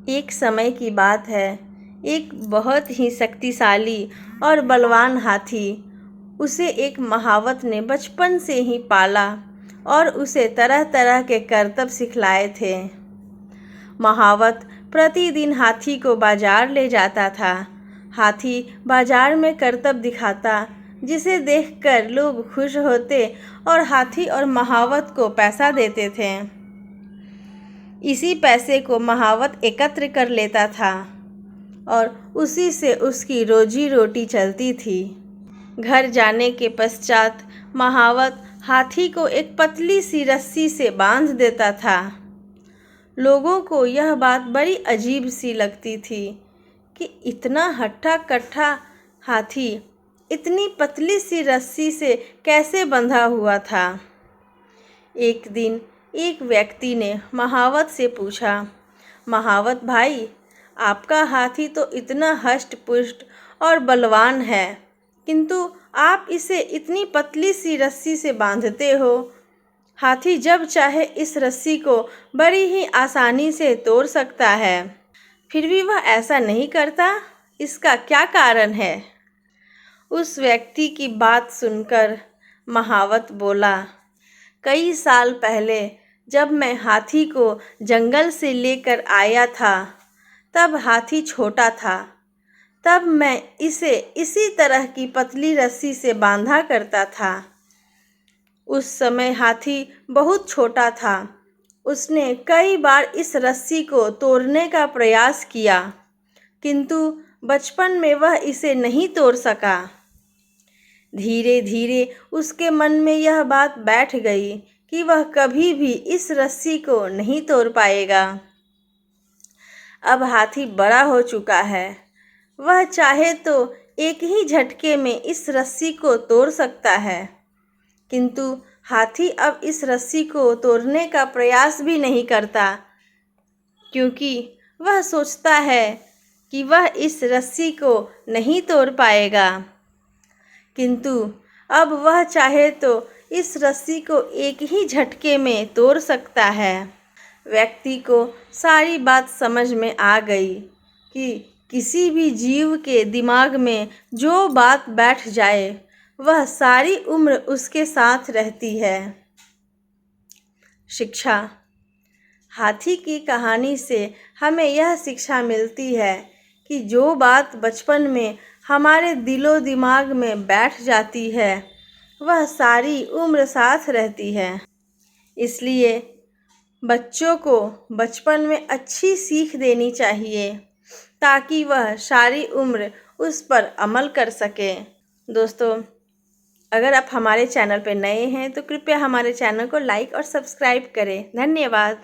एक समय की बात है। एक बहुत ही शक्तिशाली और बलवान हाथी, उसे एक महावत ने बचपन से ही पाला और उसे तरह तरह के करतब सिखलाए थे। महावत प्रतिदिन हाथी को बाजार ले जाता था। हाथी बाजार में करतब दिखाता, जिसे देखकर लोग खुश होते और हाथी और महावत को पैसा देते थे। इसी पैसे को महावत एकत्र कर लेता था और उसी से उसकी रोजी रोटी चलती थी। घर जाने के पश्चात महावत हाथी को एक पतली सी रस्सी से बांध देता था। लोगों को यह बात बड़ी अजीब सी लगती थी कि इतना हट्टा कट्टा हाथी इतनी पतली सी रस्सी से कैसे बंधा हुआ था। एक दिन एक व्यक्ति ने महावत से पूछा, महावत भाई, आपका हाथी तो इतना हष्ट पुष्ट और बलवान है, किंतु आप इसे इतनी पतली सी रस्सी से बांधते हो। हाथी जब चाहे इस रस्सी को बड़ी ही आसानी से तोड़ सकता है, फिर भी वह ऐसा नहीं करता, इसका क्या कारण है? उस व्यक्ति की बात सुनकर महावत बोला, कई साल पहले जब मैं हाथी को जंगल से लेकर आया था, तब हाथी छोटा था। तब मैं इसे इसी तरह की पतली रस्सी से बांधा करता था। उस समय हाथी बहुत छोटा था। उसने कई बार इस रस्सी को तोड़ने का प्रयास किया, किंतु बचपन में वह इसे नहीं तोड़ सका। धीरे धीरे उसके मन में यह बात बैठ गई कि वह कभी भी इस रस्सी को नहीं तोड़ पाएगा। अब हाथी बड़ा हो चुका है। वह चाहे तो एक ही झटके में इस रस्सी को तोड़ सकता है, किंतु हाथी अब इस रस्सी को तोड़ने का प्रयास भी नहीं करता, क्योंकि वह सोचता है कि वह इस रस्सी को नहीं तोड़ पाएगा। किंतु अब वह चाहे तो इस रस्सी को एक ही झटके में तोड़ सकता है। व्यक्ति को सारी बात समझ में आ गई कि किसी भी जीव के दिमाग में जो बात बैठ जाए, वह सारी उम्र उसके साथ रहती है। शिक्षा। हाथी की कहानी से हमें यह शिक्षा मिलती है कि जो बात बचपन में हमारे दिलो दिमाग में बैठ जाती है, वह सारी उम्र साथ रहती है। इसलिए बच्चों को बचपन में अच्छी सीख देनी चाहिए, ताकि वह सारी उम्र उस पर अमल कर सके। दोस्तों, अगर आप हमारे चैनल पर नए हैं तो कृपया हमारे चैनल को लाइक और सब्सक्राइब करें। धन्यवाद।